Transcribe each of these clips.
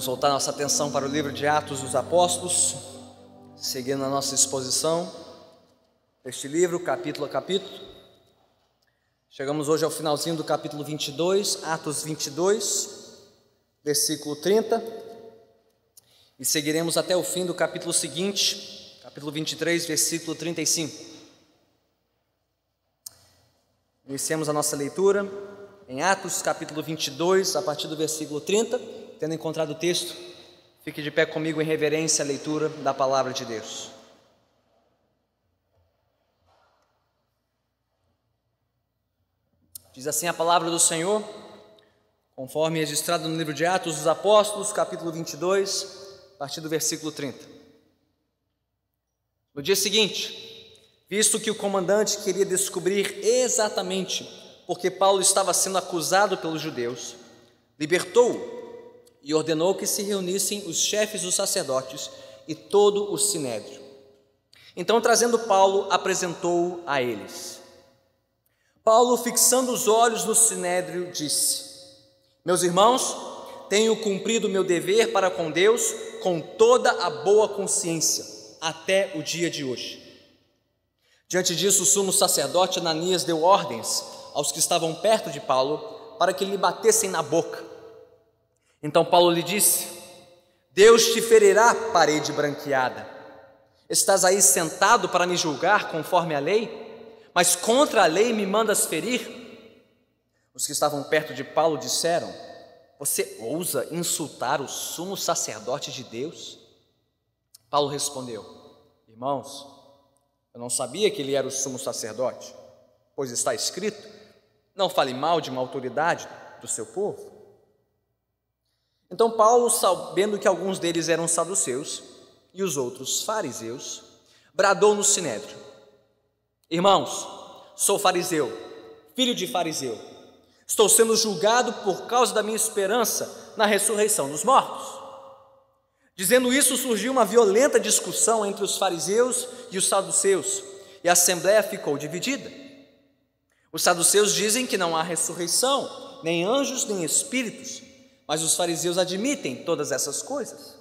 Vamos voltar nossa atenção para o livro de Atos dos Apóstolos, seguindo a nossa exposição deste livro, capítulo a capítulo. Chegamos hoje ao finalzinho do capítulo 22, Atos 22, versículo 30, e seguiremos até o fim do capítulo seguinte, capítulo 23, versículo 35. Iniciemos a nossa leitura em Atos, capítulo 22, a partir do versículo 30. Tendo encontrado o texto, fique de pé comigo em reverência à leitura da palavra de Deus. Diz assim a palavra do Senhor, conforme registrado no livro de Atos dos Apóstolos, capítulo 22, a partir do versículo 30. No dia seguinte, visto que o comandante queria descobrir exatamente porque Paulo estava sendo acusado pelos judeus, libertou-o e ordenou que se reunissem os chefes dos sacerdotes e todo o sinédrio. Então, trazendo Paulo, apresentou-o a eles. Paulo, fixando os olhos no sinédrio, disse: Meus irmãos, tenho cumprido o meu dever para com Deus com toda a boa consciência, até o dia de hoje. Diante disso, o sumo sacerdote Ananias deu ordens aos que estavam perto de Paulo para que lhe batessem na boca. Então Paulo lhe disse: Deus te ferirá, parede branqueada. Estás aí sentado para me julgar conforme a lei, mas contra a lei me mandas ferir? Os que estavam perto de Paulo disseram: Você ousa insultar o sumo sacerdote de Deus? Paulo respondeu: Irmãos, eu não sabia que ele era o sumo sacerdote, pois está escrito: Não fale mal de uma autoridade do seu povo. Então Paulo, sabendo que alguns deles eram saduceus e os outros fariseus, bradou no sinédrio: Irmãos, sou fariseu, filho de fariseu. Estou sendo julgado por causa da minha esperança na ressurreição dos mortos. Dizendo isso, surgiu uma violenta discussão entre os fariseus e os saduceus, e a assembleia ficou dividida. Os saduceus dizem que não há ressurreição, nem anjos, nem espíritos, mas os fariseus admitem todas essas coisas.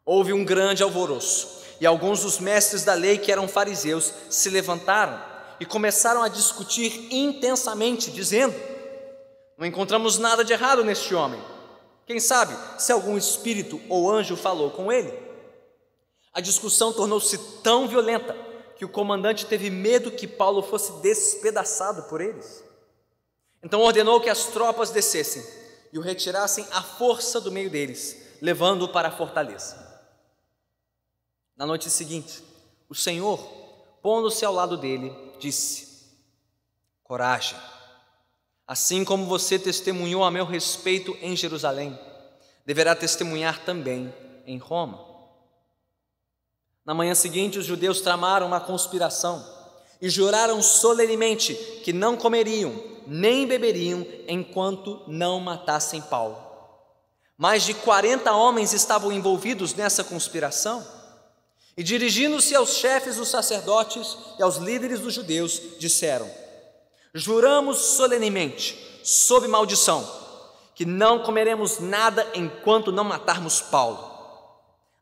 Houve um grande alvoroço, e alguns dos mestres da lei que eram fariseus se levantaram e começaram a discutir intensamente, dizendo: Não encontramos nada de errado neste homem. Quem sabe se algum espírito ou anjo falou com ele? A discussão tornou-se tão violenta que o comandante teve medo que Paulo fosse despedaçado por eles. Então ordenou que as tropas descessem e o retirassem à força do meio deles, levando-o para a fortaleza. Na noite seguinte, o Senhor, pondo-se ao lado dele, disse: Coragem, assim como você testemunhou a meu respeito em Jerusalém, deverá testemunhar também em Roma. Na manhã seguinte, os judeus tramaram uma conspiração e juraram solenemente que não comeriam nem beberiam enquanto não matassem Paulo. Mais de 40 homens estavam envolvidos nessa conspiração, e dirigindo-se aos chefes dos sacerdotes e aos líderes dos judeus, disseram: Juramos solenemente, sob maldição, que não comeremos nada enquanto não matarmos Paulo.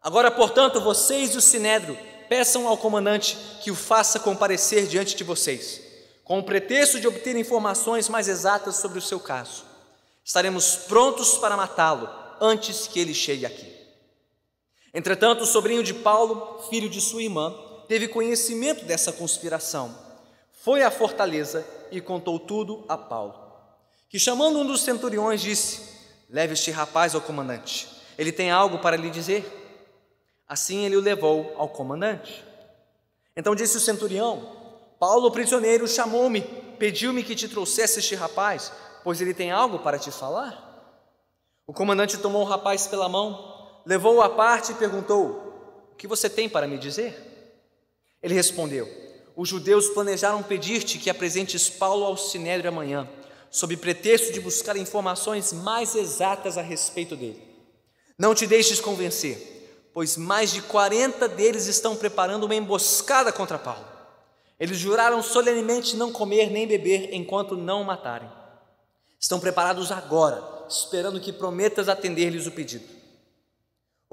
Agora, portanto, vocês e o sinédrio peçam ao comandante que o faça comparecer diante de vocês, com o pretexto de obter informações mais exatas sobre o seu caso. Estaremos prontos para matá-lo antes que ele chegue aqui. Entretanto, o sobrinho de Paulo, filho de sua irmã, teve conhecimento dessa conspiração. Foi à fortaleza e contou tudo a Paulo, que, chamando um dos centuriões, disse: Leve este rapaz ao comandante, ele tem algo para lhe dizer. Assim ele o levou ao comandante. Então disse o centurião: Paulo, o prisioneiro, chamou-me, pediu-me que te trouxesse este rapaz, pois ele tem algo para te falar. O comandante tomou o rapaz pela mão, levou-o à parte e perguntou: O que você tem para me dizer? Ele respondeu: Os judeus planejaram pedir-te que apresentes Paulo ao sinédrio amanhã, sob pretexto de buscar informações mais exatas a respeito dele. Não te deixes convencer, pois mais de 40 deles estão preparando uma emboscada contra Paulo. Eles juraram solenemente não comer nem beber enquanto não o matarem. Estão preparados agora, esperando que prometas atender-lhes o pedido.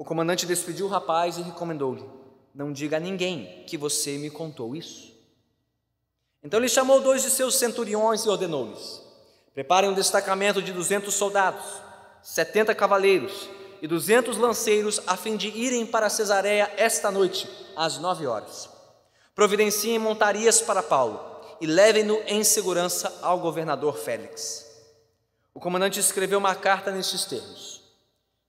O comandante despediu o rapaz e recomendou-lhe: não diga a ninguém que você me contou isso. Então ele chamou 2 de seus centuriões e ordenou-lhes: preparem um destacamento de 200 soldados, 70 cavaleiros e 200 lanceiros, a fim de irem para Cesareia esta noite, às 9 horas. Providenciem montarias para Paulo e levem-no em segurança ao governador Félix. O comandante escreveu uma carta nestes termos: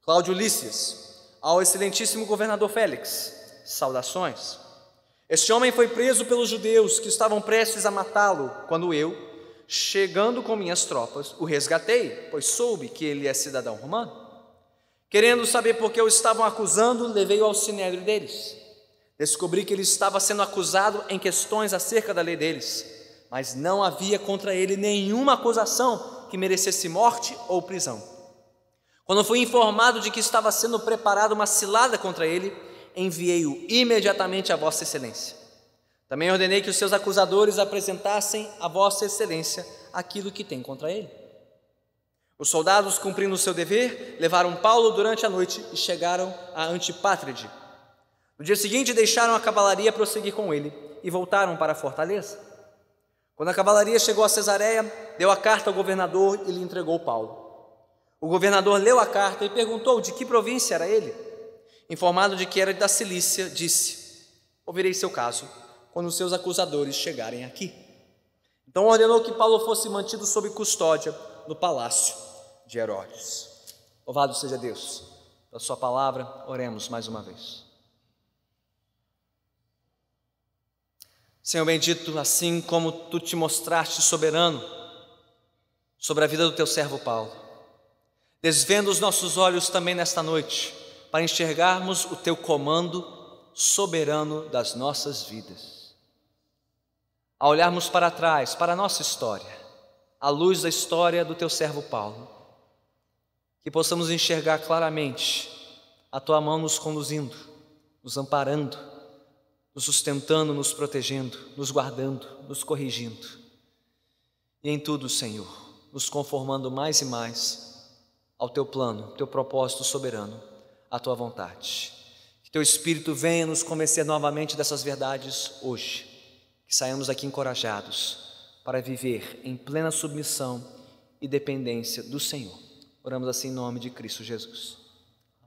Cláudio Lísias, ao excelentíssimo governador Félix, saudações. Este homem foi preso pelos judeus que estavam prestes a matá-lo, quando eu, chegando com minhas tropas, o resgatei, pois soube que ele é cidadão romano. Querendo saber por que o estavam acusando, levei-o ao sinédrio deles. Descobri que ele estava sendo acusado em questões acerca da lei deles, mas não havia contra ele nenhuma acusação que merecesse morte ou prisão. Quando fui informado de que estava sendo preparada uma cilada contra ele, enviei-o imediatamente a Vossa Excelência. Também ordenei que os seus acusadores apresentassem a Vossa Excelência aquilo que tem contra ele. Os soldados, cumprindo o seu dever, levaram Paulo durante a noite e chegaram a Antipátride. No dia seguinte, deixaram a cavalaria prosseguir com ele e voltaram para a fortaleza. Quando a cavalaria chegou a Cesareia, deu a carta ao governador e lhe entregou Paulo. O governador leu a carta e perguntou de que província era ele. Informado de que era da Cilícia, disse: ouvirei seu caso quando os seus acusadores chegarem aqui. Então ordenou que Paulo fosse mantido sob custódia no palácio de Herodes. Louvado seja Deus pela sua palavra. Oremos mais uma vez. Senhor bendito, assim como tu te mostraste soberano sobre a vida do teu servo Paulo, desvenda os nossos olhos também nesta noite para enxergarmos o teu comando soberano das nossas vidas. Ao olharmos para trás, para a nossa história, à luz da história do teu servo Paulo, que possamos enxergar claramente a tua mão nos conduzindo, nos amparando, nos sustentando, nos protegendo, nos guardando, nos corrigindo. E em tudo, Senhor, nos conformando mais e mais ao teu plano, teu propósito soberano, à tua vontade. Que teu Espírito venha nos convencer novamente dessas verdades hoje. Que saiamos aqui encorajados para viver em plena submissão e dependência do Senhor. Oramos assim em nome de Cristo Jesus.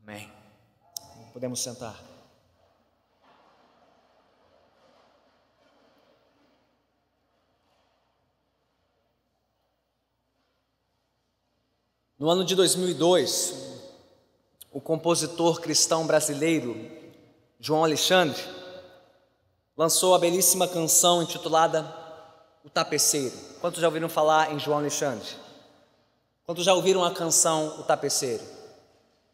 Amém. Podemos sentar. No ano de 2002, o compositor cristão brasileiro João Alexandre lançou a belíssima canção intitulada O Tapeceiro. Quantos já ouviram falar em João Alexandre? Quantos já ouviram a canção O Tapeceiro?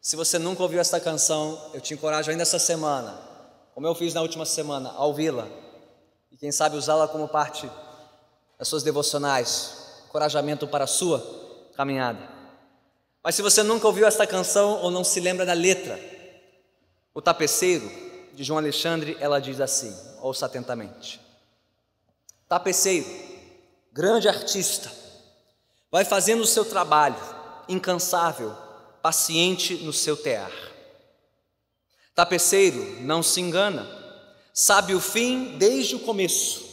Se você nunca ouviu essa canção, eu te encorajo ainda essa semana, como eu fiz na última semana, a ouvi-la. E quem sabe usá-la como parte das suas devocionais, encorajamento para a sua caminhada. Mas se você nunca ouviu esta canção ou não se lembra da letra, O Tapeceiro, de João Alexandre, ela diz assim, ouça atentamente: tapeceiro, grande artista, vai fazendo o seu trabalho, incansável, paciente no seu tear. Tapeceiro não se engana, sabe o fim desde o começo,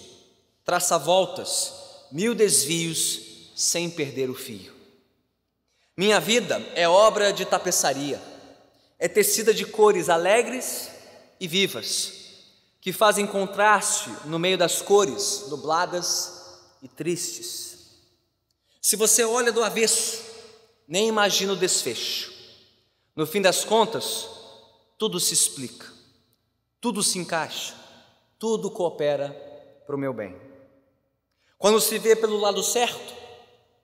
traça voltas, 1000 desvios, sem perder o fio. Minha vida é obra de tapeçaria, é tecida de cores alegres e vivas, que fazem contraste no meio das cores nubladas e tristes. Se você olha do avesso, nem imagina o desfecho. No fim das contas, tudo se explica, tudo se encaixa, tudo coopera para o meu bem. Quando se vê pelo lado certo,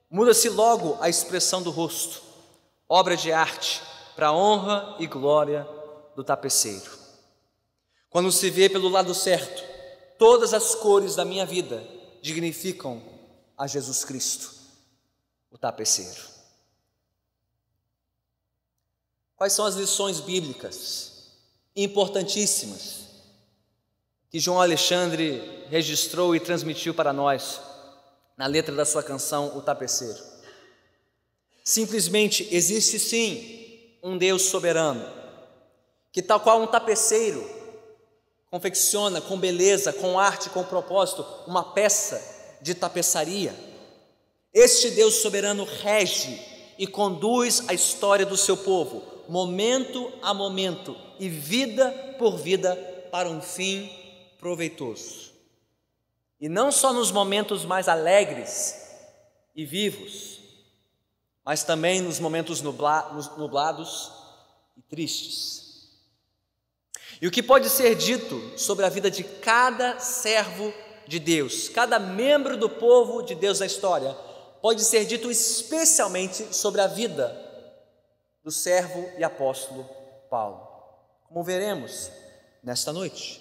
muda-se logo a expressão do rosto, obra de arte para a honra e glória do tapeceiro. Quando se vê pelo lado certo, todas as cores da minha vida dignificam a Jesus Cristo, o tapeceiro. Quais são as lições bíblicas importantíssimas que João Alexandre registrou e transmitiu para nós na letra da sua canção, O Tapeceiro? Simplesmente existe sim um Deus soberano que tal qual um tapeceiro confecciona com beleza, com arte, com propósito, uma peça de tapeçaria, este Deus soberano rege e conduz a história do seu povo, momento a momento e vida por vida, para um fim proveitoso. E não só nos momentos mais alegres e vivos, mas também nos momentos nublados e tristes. E o que pode ser dito sobre a vida de cada servo de Deus, cada membro do povo de Deus na história, pode ser dito especialmente sobre a vida do servo e apóstolo Paulo, como veremos nesta noite.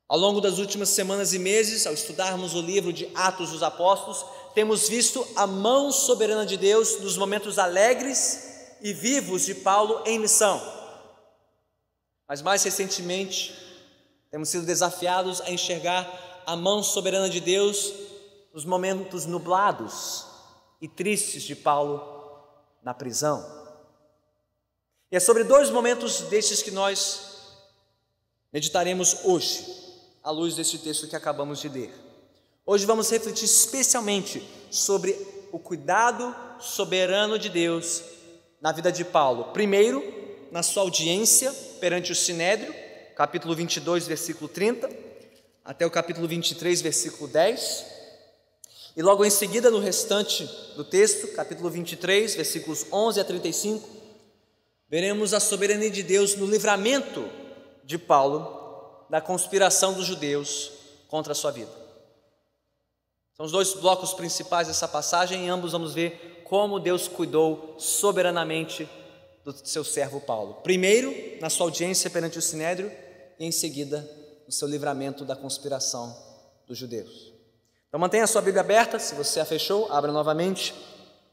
Ao longo das últimas semanas e meses, ao estudarmos o livro de Atos dos Apóstolos, temos visto a mão soberana de Deus nos momentos alegres e vivos de Paulo em missão. Mas mais recentemente, temos sido desafiados a enxergar a mão soberana de Deus nos momentos nublados e tristes de Paulo na prisão. E é sobre 2 momentos destes que nós meditaremos hoje, à luz deste texto que acabamos de ler. Hoje vamos refletir especialmente sobre o cuidado soberano de Deus na vida de Paulo. Primeiro, na sua audiência perante o Sinédrio, capítulo 22, versículo 30, até o capítulo 23, versículo 10. E logo em seguida, no restante do texto, capítulo 23, versículos 11 a 35, veremos a soberania de Deus no livramento de Paulo da conspiração dos judeus contra a sua vida. São os 2 blocos principais dessa passagem, e em ambos vamos ver como Deus cuidou soberanamente do seu servo Paulo. Primeiro, na sua audiência perante o Sinédrio, e em seguida, no seu livramento da conspiração dos judeus. Então mantenha a sua Bíblia aberta, se você a fechou, abra novamente,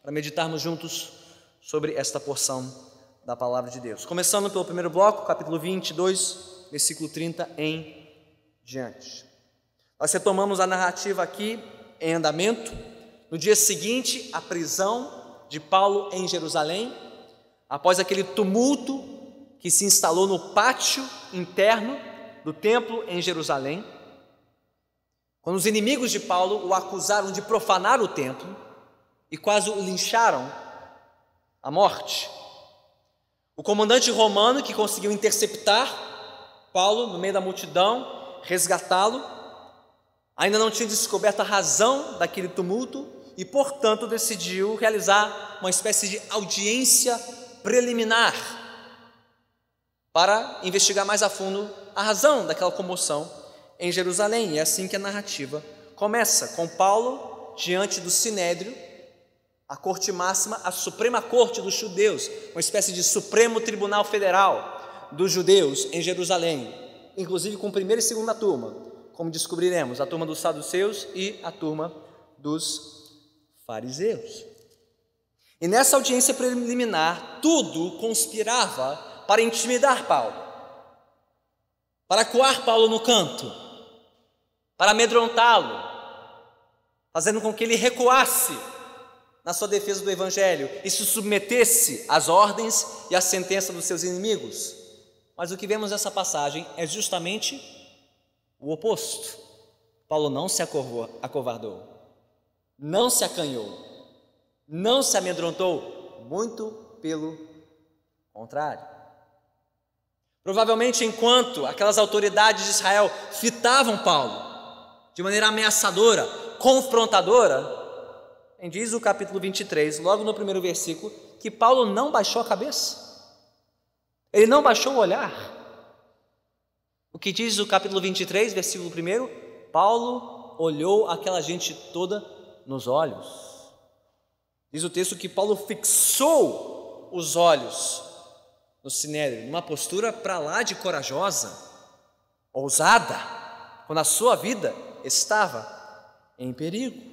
para meditarmos juntos sobre esta porção da palavra de Deus. Começando pelo primeiro bloco, capítulo 22, versículo 30 em diante. Nós retomamos a narrativa aqui em andamento. No dia seguinte, a prisão de Paulo em Jerusalém, após aquele tumulto que se instalou no pátio interno do templo em Jerusalém, quando os inimigos de Paulo o acusaram de profanar o templo e quase o lincharam à morte. O comandante romano, que conseguiu interceptar Paulo no meio da multidão, resgatá-lo, ainda não tinha descoberto a razão daquele tumulto e, portanto, decidiu realizar uma espécie de audiência preliminar para investigar mais a fundo a razão daquela comoção em Jerusalém. E é assim que a narrativa começa, com Paulo diante do Sinédrio, a corte máxima, a Suprema Corte dos Judeus, uma espécie de Supremo Tribunal Federal dos Judeus em Jerusalém, inclusive com primeira e segunda turma, como descobriremos, a turma dos saduceus e a turma dos fariseus. E nessa audiência preliminar, tudo conspirava para intimidar Paulo, para coar Paulo no canto, para amedrontá-lo, fazendo com que ele recuasse na sua defesa do Evangelho e se submetesse às ordens e à sentença dos seus inimigos. Mas o que vemos nessa passagem é justamente o oposto. Paulo não se acovardou, não se acanhou, não se amedrontou, muito pelo contrário. Provavelmente, enquanto aquelas autoridades de Israel fitavam Paulo de maneira ameaçadora, confrontadora, diz o capítulo 23, logo no primeiro versículo, que Paulo não baixou a cabeça, ele não baixou o olhar. O que diz o capítulo 23, versículo 1? Paulo olhou aquela gente toda nos olhos. Diz o texto que Paulo fixou os olhos no Sinédrio, numa postura para lá de corajosa, ousada, quando a sua vida estava em perigo.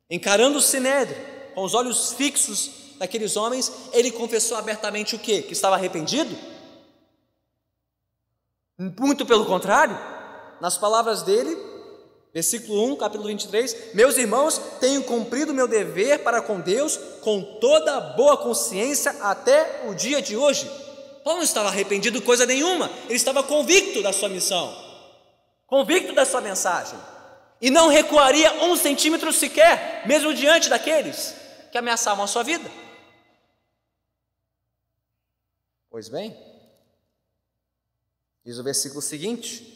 Encarando o Sinédrio, com os olhos fixos naqueles homens, ele confessou abertamente o quê? Que estava arrependido? Muito pelo contrário, nas palavras dele, versículo 1, capítulo 23, meus irmãos, tenho cumprido meu dever para com Deus com toda boa consciência até o dia de hoje. Paulo não estava arrependido de coisa nenhuma, ele estava convicto da sua missão, convicto da sua mensagem, e não recuaria 1 centímetro sequer, mesmo diante daqueles que ameaçavam a sua vida. Pois bem, diz o versículo seguinte,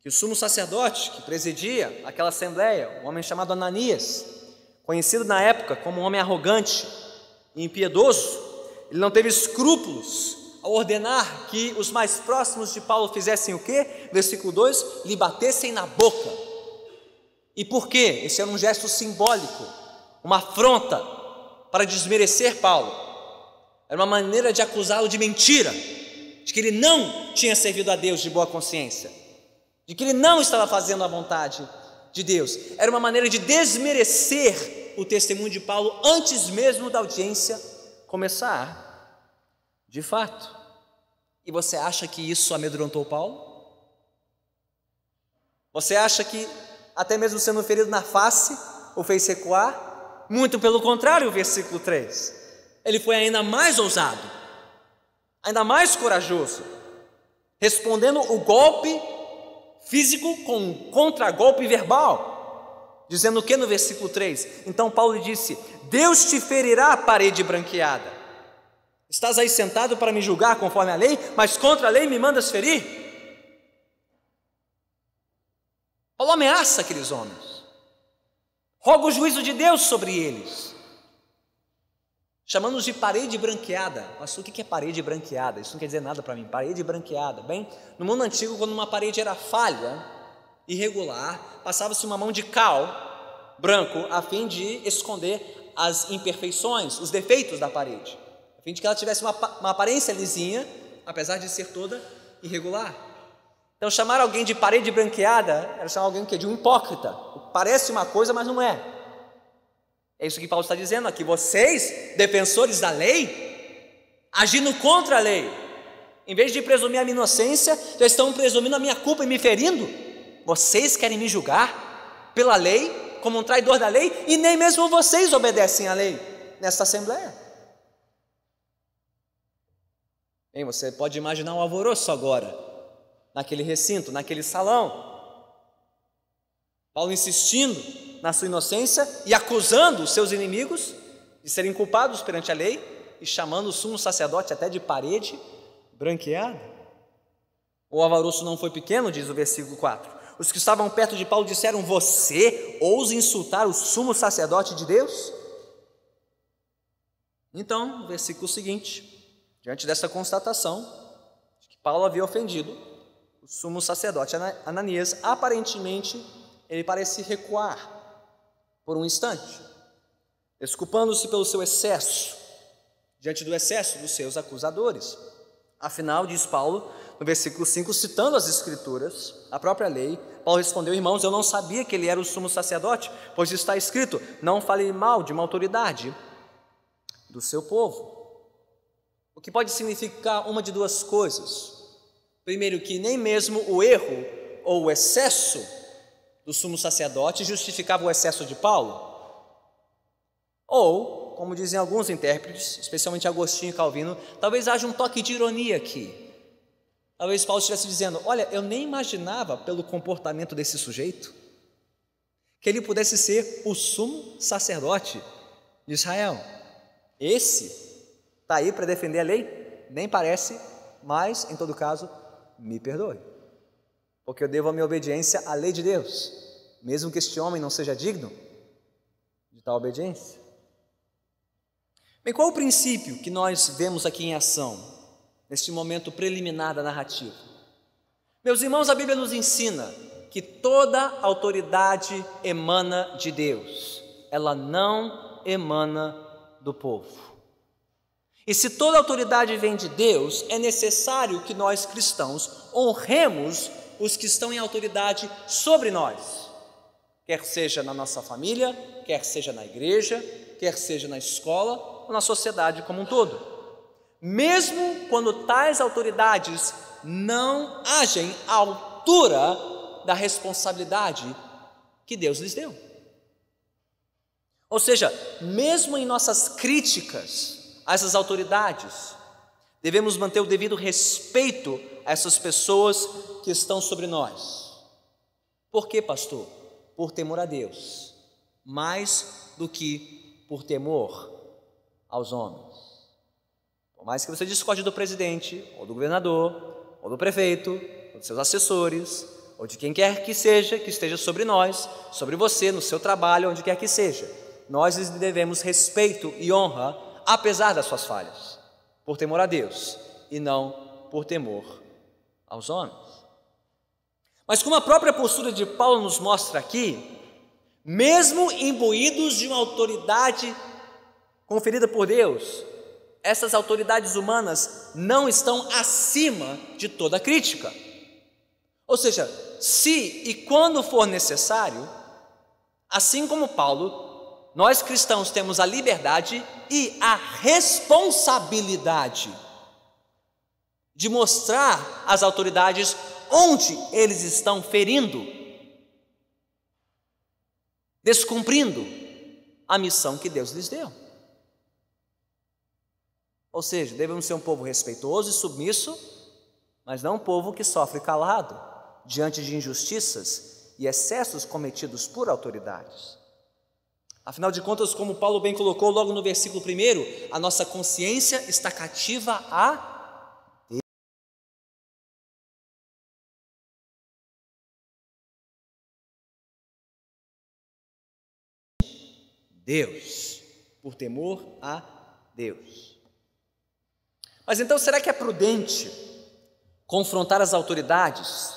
que o sumo sacerdote que presidia aquela assembleia, um homem chamado Ananias, conhecido na época como um homem arrogante e impiedoso, ele não teve escrúpulos ao ordenar que os mais próximos de Paulo fizessem o quê? Versículo 2, lhe batessem na boca. E por quê? Esse era um gesto simbólico, uma afronta para desmerecer Paulo. Era uma maneira de acusá-lo de mentira, de que ele não tinha servido a Deus de boa consciência, de que ele não estava fazendo a vontade de Deus. Era uma maneira de desmerecer o testemunho de Paulo antes mesmo da audiência começar. De fato. E você acha que isso amedrontou Paulo? Você acha que, até mesmo sendo ferido na face, o fez recuar? Muito pelo contrário, o versículo 3. Ele foi ainda mais ousado, ainda mais corajoso, respondendo o golpe físico com um contragolpe verbal, dizendo o que no versículo 3? Então Paulo lhe disse: Deus te ferirá a parede branqueada. Estás aí sentado para me julgar conforme a lei, mas contra a lei me mandas ferir? Paulo ameaça aqueles homens, roga o juízo de Deus sobre eles, chamando-os de parede branqueada. Mas o que é parede branqueada? Isso não quer dizer nada para mim. Parede branqueada. Bem, no mundo antigo, quando uma parede era falha, irregular, passava-se uma mão de cal branco a fim de esconder as imperfeições, os defeitos da parede, a fim de que ela tivesse uma aparência lisinha, apesar de ser toda irregular. Então, chamar alguém de parede branqueada era chamar alguém de um hipócrita. Parece uma coisa, mas não é. É isso que Paulo está dizendo aqui. Vocês, defensores da lei, agindo contra a lei, em vez de presumir a minha inocência, já estão presumindo a minha culpa e me ferindo. Vocês querem me julgar pela lei, como um traidor da lei, e nem mesmo vocês obedecem à lei nesta assembleia. Bem, você pode imaginar um alvoroço agora, naquele recinto, naquele salão. Paulo insistindo na sua inocência e acusando os seus inimigos de serem culpados perante a lei e chamando o sumo sacerdote até de parede branqueada. O alvoroço não foi pequeno, diz o versículo 4. Os que estavam perto de Paulo disseram: Você ousa insultar o sumo sacerdote de Deus? Então, o versículo seguinte, diante dessa constatação de que Paulo havia ofendido o sumo sacerdote Ananias, aparentemente ele parece recuar por um instante, desculpando-se pelo seu excesso, diante do excesso dos seus acusadores. Afinal, diz Paulo, no versículo 5, citando as Escrituras, a própria lei, Paulo respondeu: Irmãos, eu não sabia que ele era o sumo sacerdote, pois está escrito: Não fale mal de uma autoridade do seu povo. O que pode significar uma de duas coisas. Primeiro, que nem mesmo o erro ou o excesso do sumo sacerdote justificava o excesso de Paulo. Ou, como dizem alguns intérpretes, especialmente Agostinho e Calvino, talvez haja um toque de ironia aqui. Talvez Paulo estivesse dizendo: olha, eu nem imaginava, pelo comportamento desse sujeito, que ele pudesse ser o sumo sacerdote de Israel. Esse está aí para defender a lei? Nem parece, mas, em todo caso, me perdoe, porque eu devo a minha obediência à lei de Deus, mesmo que este homem não seja digno de tal obediência. Bem, qual o princípio que nós vemos aqui em ação, neste momento preliminar da narrativa? Meus irmãos, a Bíblia nos ensina que toda autoridade emana de Deus, ela não emana do povo. E se toda autoridade vem de Deus, é necessário que nós cristãos honremos os que estão em autoridade sobre nós, quer seja na nossa família, quer seja na igreja, quer seja na escola ou na sociedade como um todo, mesmo quando tais autoridades não agem à altura da responsabilidade que Deus lhes deu. Ou seja, mesmo em nossas críticas a essas autoridades, devemos manter o devido respeito a essas pessoas que estão sobre nós. Por quê, pastor? Por temor a Deus, mais do que por temor aos homens. Por mais que você discorde do presidente, ou do governador, ou do prefeito, ou dos seus assessores, ou de quem quer que esteja sobre nós, sobre você, no seu trabalho, onde quer que seja, nós lhes devemos respeito e honra, apesar das suas falhas, por temor a Deus e não por temor aos homens. Mas como a própria postura de Paulo nos mostra aqui, mesmo imbuídos de uma autoridade conferida por Deus, essas autoridades humanas não estão acima de toda crítica. Ou seja, se e quando for necessário, assim como Paulo, nós cristãos temos a liberdade e a responsabilidade de mostrar às autoridades onde eles estão ferindo, descumprindo a missão que Deus lhes deu. Ou seja, devemos ser um povo respeitoso e submisso, mas não um povo que sofre calado diante de injustiças e excessos cometidos por autoridades. Afinal de contas, como Paulo bem colocou logo no versículo 1, a nossa consciência está cativa a Deus, por temor a Deus. Mas então, será que é prudente confrontar as autoridades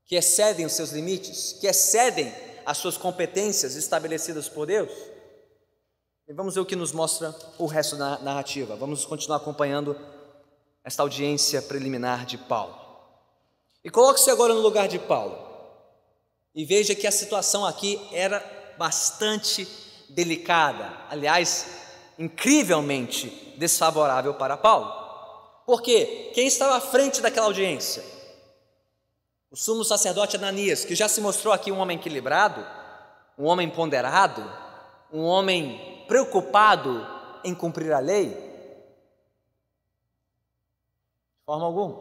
que excedem os seus limites, que excedem as suas competências estabelecidas por Deus? E vamos ver o que nos mostra o resto da narrativa. Vamos continuar acompanhando esta audiência preliminar de Paulo. E coloque-se agora no lugar de Paulo e veja que a situação aqui era bastante delicada, aliás, incrivelmente desfavorável para Paulo. Porque quem estava à frente daquela audiência? O sumo sacerdote Ananias, que já se mostrou aqui um homem equilibrado, um homem ponderado, um homem preocupado em cumprir a lei? De forma alguma.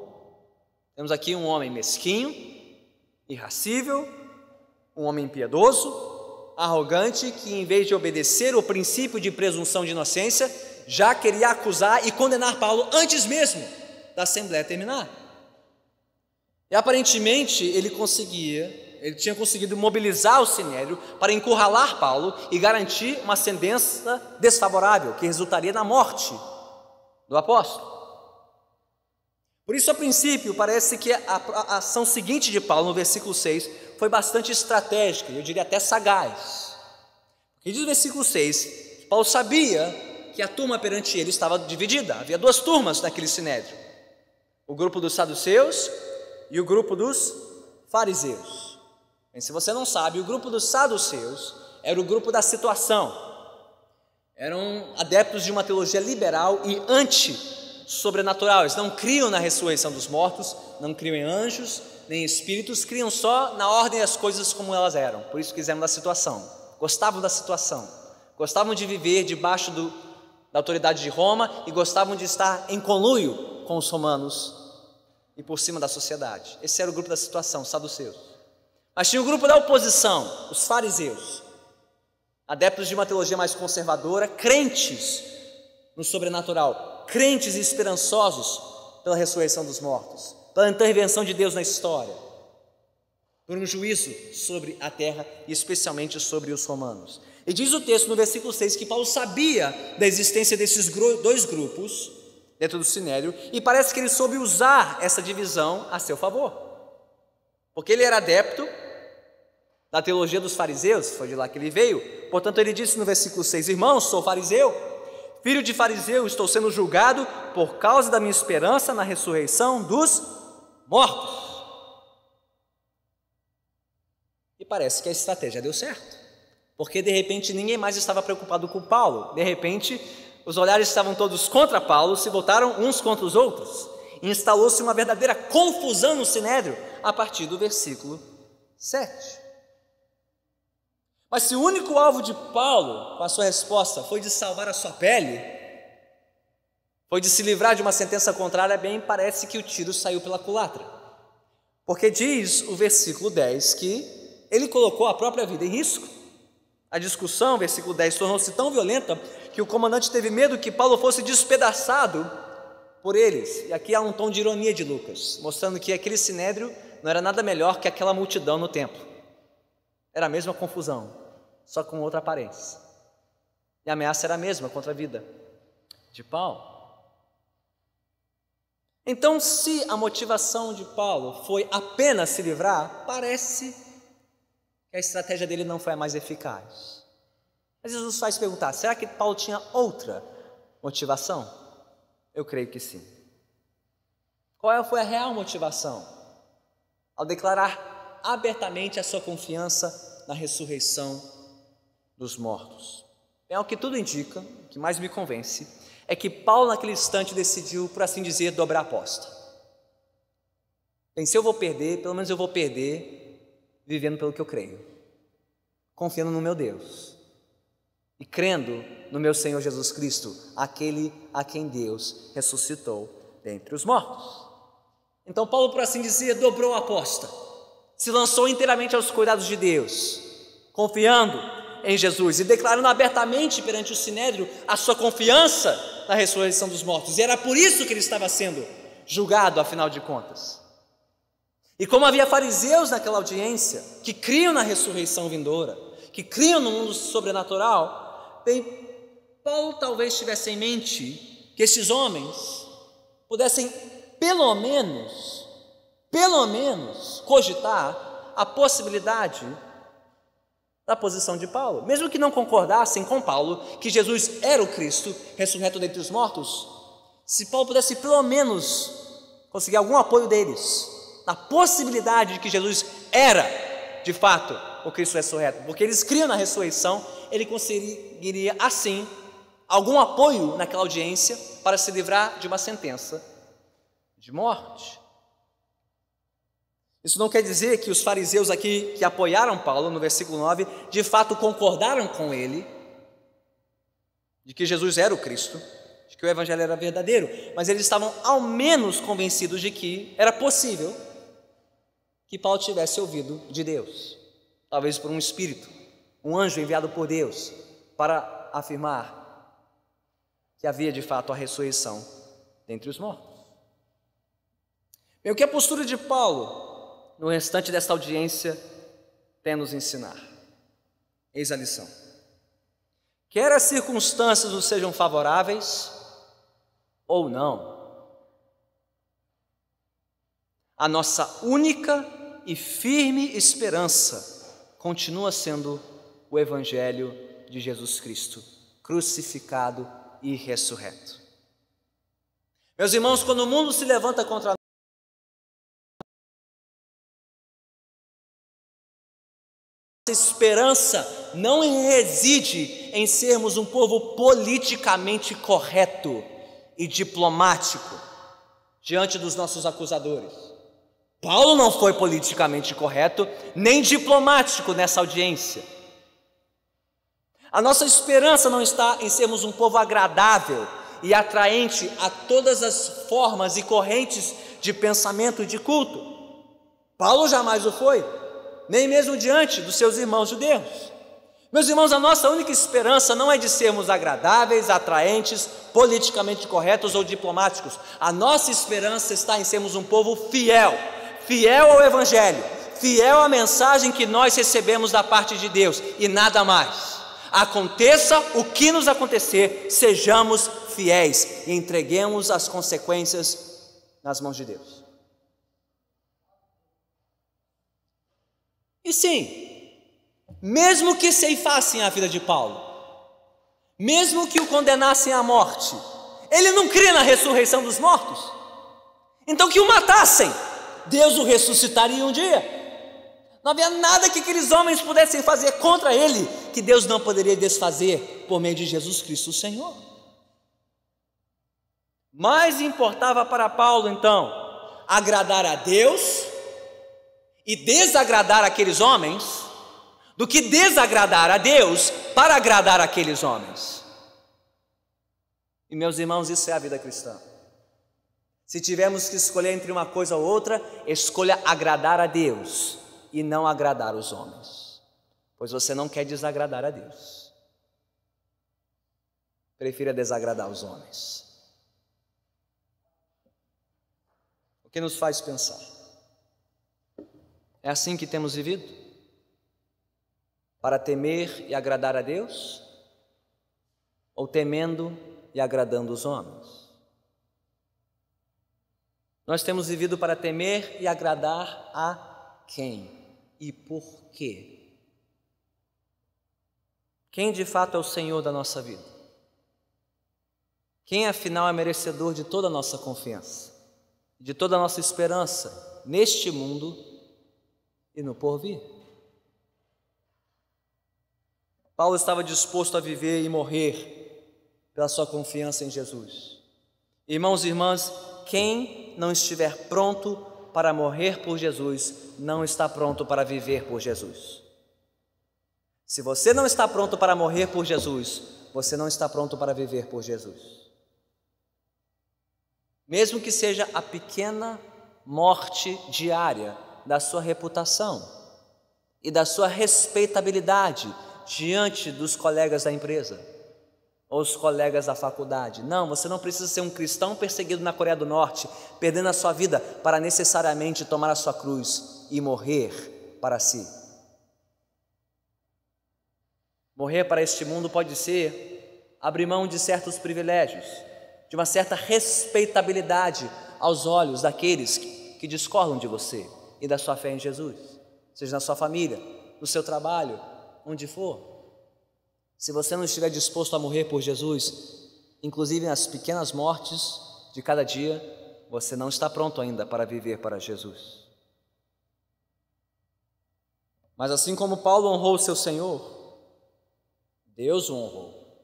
Temos aqui um homem mesquinho, irracível, um homem impiedoso, arrogante, que em vez de obedecer o princípio de presunção de inocência, já queria acusar e condenar Paulo antes mesmo da assembleia terminar. E aparentemente ele tinha conseguido mobilizar o sinédrio para encurralar Paulo e garantir uma sentença desfavorável, que resultaria na morte do apóstolo. Por isso, a princípio, parece que a ação seguinte de Paulo, no versículo 6, foi bastante estratégica, eu diria até sagaz. Porque diz o versículo 6, que Paulo sabia que a turma perante ele estava dividida. Havia duas turmas naquele sinédrio: o grupo dos saduceus e o grupo dos fariseus. E se você não sabe, o grupo dos saduceus era o grupo da situação. Eram adeptos de uma teologia liberal e anti-sobrenatural. Eles não criam na ressurreição dos mortos, não criam em anjos, nem em espíritos, criam só na ordem das coisas como elas eram. Por isso quiseram da situação, gostavam da situação, gostavam de viver debaixo da autoridade de Roma e gostavam de estar em conluio com os romanos e por cima da sociedade. Esse era o grupo da situação, os saduceus. Mas tinha o grupo da oposição, os fariseus, adeptos de uma teologia mais conservadora, crentes no sobrenatural, crentes e esperançosos pela ressurreição dos mortos, pela intervenção de Deus na história, por um juízo sobre a terra e especialmente sobre os romanos. E diz o texto no versículo 6 que Paulo sabia da existência desses dois grupos dentro do sinédrio e parece que ele soube usar essa divisão a seu favor, porque ele era adepto da teologia dos fariseus, foi de lá que ele veio. Portanto, ele disse no versículo 6: irmãos, sou fariseu, filho de fariseu, estou sendo julgado por causa da minha esperança na ressurreição dos mortos. E parece que a estratégia deu certo, porque de repente ninguém mais estava preocupado com Paulo. De repente os olhares estavam todos contra Paulo, se voltaram uns contra os outros, e instalou-se uma verdadeira confusão no sinédrio a partir do versículo 7. Mas se o único alvo de Paulo com a sua resposta foi de salvar a sua pele, foi de se livrar de uma sentença contrária, bem, parece que o tiro saiu pela culatra. Porque diz o versículo 10 que ele colocou a própria vida em risco. A discussão, versículo 10, tornou-se tão violenta que o comandante teve medo que Paulo fosse despedaçado por eles. E aqui há um tom de ironia de Lucas, mostrando que aquele sinédrio não era nada melhor que aquela multidão no templo. Era a mesma confusão, só com outra aparência. E a ameaça era a mesma contra a vida de Paulo. Então, se a motivação de Paulo foi apenas se livrar, parece que a estratégia dele não foi a mais eficaz. Mas isso nos faz perguntar, será que Paulo tinha outra motivação? Eu creio que sim. Qual foi a real motivação? Ao declarar abertamente a sua confiança na ressurreição dos mortos. É o que tudo indica, o que mais me convence, é que Paulo naquele instante decidiu, por assim dizer, dobrar a aposta. Bem, se eu vou perder, pelo menos eu vou perder vivendo pelo que eu creio, confiando no meu Deus e crendo no meu Senhor Jesus Cristo, aquele a quem Deus ressuscitou dentre os mortos. Então Paulo, por assim dizer, dobrou a aposta, se lançou inteiramente aos cuidados de Deus, confiando em Jesus e declarando abertamente perante o sinédrio a sua confiança na ressurreição dos mortos. E era por isso que ele estava sendo julgado, afinal de contas. E como havia fariseus naquela audiência que criam na ressurreição vindoura, que criam no mundo sobrenatural, bem, Paulo talvez tivesse em mente que esses homens pudessem pelo menos cogitar a possibilidade da posição de Paulo, mesmo que não concordassem com Paulo que Jesus era o Cristo ressurreto dentre os mortos. Se Paulo pudesse pelo menos conseguir algum apoio deles na possibilidade de que Jesus era de fato o Cristo ressurreto, porque eles criam na ressurreição, ele conseguiria assim algum apoio naquela audiência para se livrar de uma sentença de morte. Isso não quer dizer que os fariseus aqui que apoiaram Paulo no versículo 9, de fato concordaram com ele, de que Jesus era o Cristo, de que o Evangelho era verdadeiro, mas eles estavam ao menos convencidos de que era possível que Paulo tivesse ouvido de Deus, talvez por um espírito, um anjo enviado por Deus, para afirmar que havia de fato a ressurreição dentre os mortos. Bem, o que a postura de Paulo no restante desta audiência tem a nos ensinar? Eis a lição. Quer as circunstâncias nos sejam favoráveis ou não, a nossa única e firme esperança continua sendo o Evangelho de Jesus Cristo, crucificado e ressurreto. Meus irmãos, quando o mundo se levanta contra nós, nossa esperança não reside em sermos um povo politicamente correto e diplomático diante dos nossos acusadores. Paulo não foi politicamente correto nem diplomático nessa audiência. A nossa esperança não está em sermos um povo agradável e atraente a todas as formas e correntes de pensamento e de culto. Paulo jamais o foi, nem mesmo diante dos seus irmãos judeus. Meus irmãos, a nossa única esperança não é de sermos agradáveis, atraentes, politicamente corretos ou diplomáticos. A nossa esperança está em sermos um povo fiel ao Evangelho, fiel à mensagem que nós recebemos da parte de Deus e nada mais. Aconteça o que nos acontecer, sejamos fiéis e entreguemos as consequências nas mãos de Deus. E sim, mesmo que ceifassem a vida de Paulo, mesmo que o condenassem à morte, ele não cria na ressurreição dos mortos, então que o matassem, Deus o ressuscitaria um dia. Não havia nada que aqueles homens pudessem fazer contra ele que Deus não poderia desfazer por meio de Jesus Cristo o Senhor. Mais importava para Paulo então agradar a Deus e desagradar aqueles homens do que desagradar a Deus para agradar aqueles homens. E, meus irmãos, isso é a vida cristã. Se tivermos que escolher entre uma coisa ou outra, escolha agradar a Deus e não agradar os homens, pois você não quer desagradar a Deus. Prefira desagradar os homens. O que nos faz pensar? É assim que temos vivido? Para temer e agradar a Deus? Ou temendo e agradando os homens? Nós temos vivido para temer e agradar a quem? E por quê? Quem de fato é o Senhor da nossa vida? Quem afinal é merecedor de toda a nossa confiança, de toda a nossa esperança neste mundo e no porvir? Paulo estava disposto a viver e morrer pela sua confiança em Jesus. Irmãos e irmãs, quem não estiver pronto para morrer por Jesus, não está pronto para viver por Jesus. Se você não está pronto para morrer por Jesus, você não está pronto para viver por Jesus. Mesmo que seja a pequena morte diária da sua reputação e da sua respeitabilidade diante dos colegas da empresa ou os colegas da faculdade. Não, você não precisa ser um cristão perseguido na Coreia do Norte, perdendo a sua vida para necessariamente tomar a sua cruz e morrer para si. Morrer para este mundo pode ser abrir mão de certos privilégios, de uma certa respeitabilidade aos olhos daqueles que discordam de você e da sua fé em Jesus, seja na sua família, no seu trabalho, onde for. Se você não estiver disposto a morrer por Jesus, inclusive nas pequenas mortes de cada dia, você não está pronto ainda para viver para Jesus. Mas assim como Paulo honrou o seu Senhor, Deus o honrou.